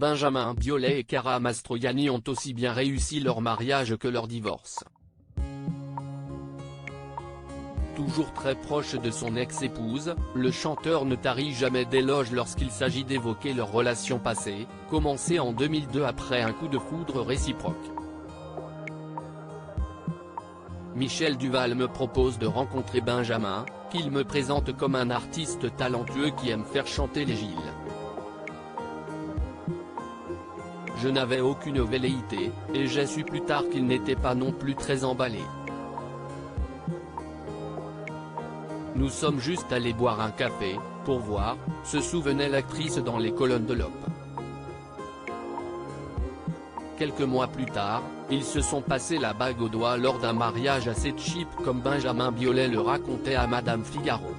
Benjamin Biolay et Chiara Mastroianni ont aussi bien réussi leur mariage que leur divorce. Toujours très proche de son ex-épouse, le chanteur ne tarit jamais d'éloges lorsqu'il s'agit d'évoquer leur relation passée, commencée en 2002 après un coup de foudre réciproque. Michel Duval me propose de rencontrer Benjamin, qu'il me présente comme un artiste talentueux qui aime faire chanter les Gilles. Je n'avais aucune velléité, et j'ai su plus tard qu'il n'était pas non plus très emballé. Nous sommes juste allés boire un café, pour voir, se souvenait l'actrice dans les colonnes de l'Op. Quelques mois plus tard, ils se sont passés la bague au doigt lors d'un mariage assez cheap comme Benjamin Biolay le racontait à Madame Figaro.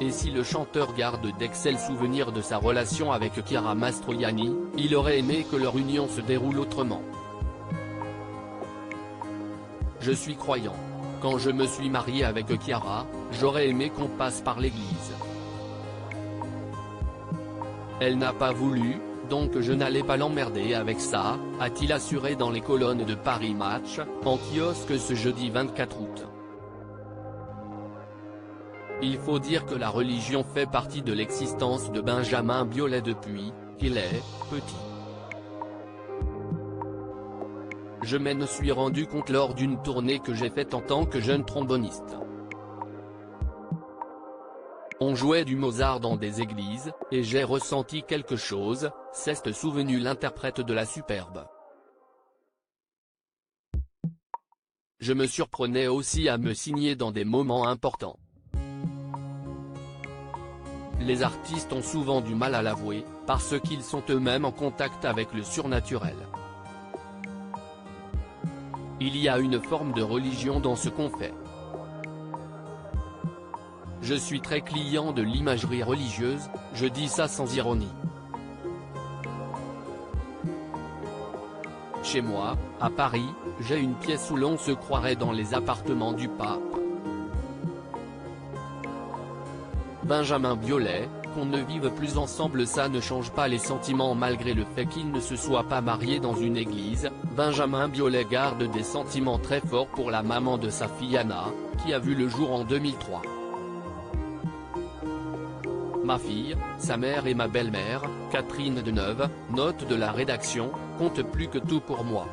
Et si le chanteur garde d'excellents souvenirs de sa relation avec Chiara Mastroianni, il aurait aimé que leur union se déroule autrement. Je suis croyant. Quand je me suis marié avec Chiara, j'aurais aimé qu'on passe par l'église. Elle n'a pas voulu, donc je n'allais pas l'emmerder avec ça, a-t-il assuré dans les colonnes de Paris Match, en kiosque ce jeudi 24 août. Il faut dire que la religion fait partie de l'existence de Benjamin Biolay depuis qu'il est petit. Je m'en suis rendu compte lors d'une tournée que j'ai faite en tant que jeune tromboniste. On jouait du Mozart dans des églises, et j'ai ressenti quelque chose, s'est souvenu l'interprète de la Superbe. Je me surprenais aussi à me signer dans des moments importants. Les artistes ont souvent du mal à l'avouer, parce qu'ils sont eux-mêmes en contact avec le surnaturel. Il y a une forme de religion dans ce qu'on fait. Je suis très client de l'imagerie religieuse, je dis ça sans ironie. Chez moi, à Paris, j'ai une pièce où l'on se croirait dans les appartements du pape. Benjamin Biolay, qu'on ne vive plus ensemble, ça ne change pas les sentiments malgré le fait qu'ils ne se soient pas mariés dans une église. Benjamin Biolay garde des sentiments très forts pour la maman de sa fille Anna, qui a vu le jour en 2003. Ma fille, sa mère et ma belle-mère, Catherine Deneuve, note de la rédaction, comptent plus que tout pour moi.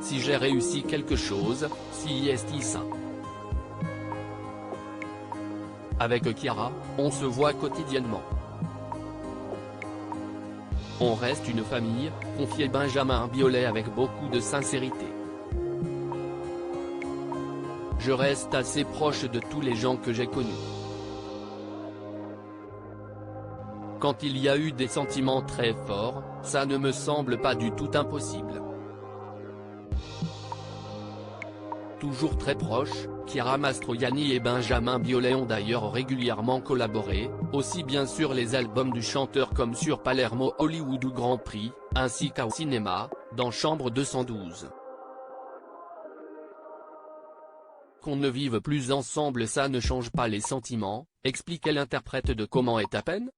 Si j'ai réussi quelque chose, si est ça. Avec Chiara, on se voit quotidiennement. On reste une famille, confiait Benjamin Biolay avec beaucoup de sincérité. Je reste assez proche de tous les gens que j'ai connus. Quand il y a eu des sentiments très forts, ça ne me semble pas du tout impossible. Toujours très proches, Chiara Mastroianni et Benjamin Biolay ont d'ailleurs régulièrement collaboré, aussi bien sur les albums du chanteur comme sur Palermo Hollywood ou Grand Prix, ainsi qu'au cinéma, dans Chambre 212. Qu'on ne vive plus ensemble, ça ne change pas les sentiments, expliquait l'interprète de Comment est à peine.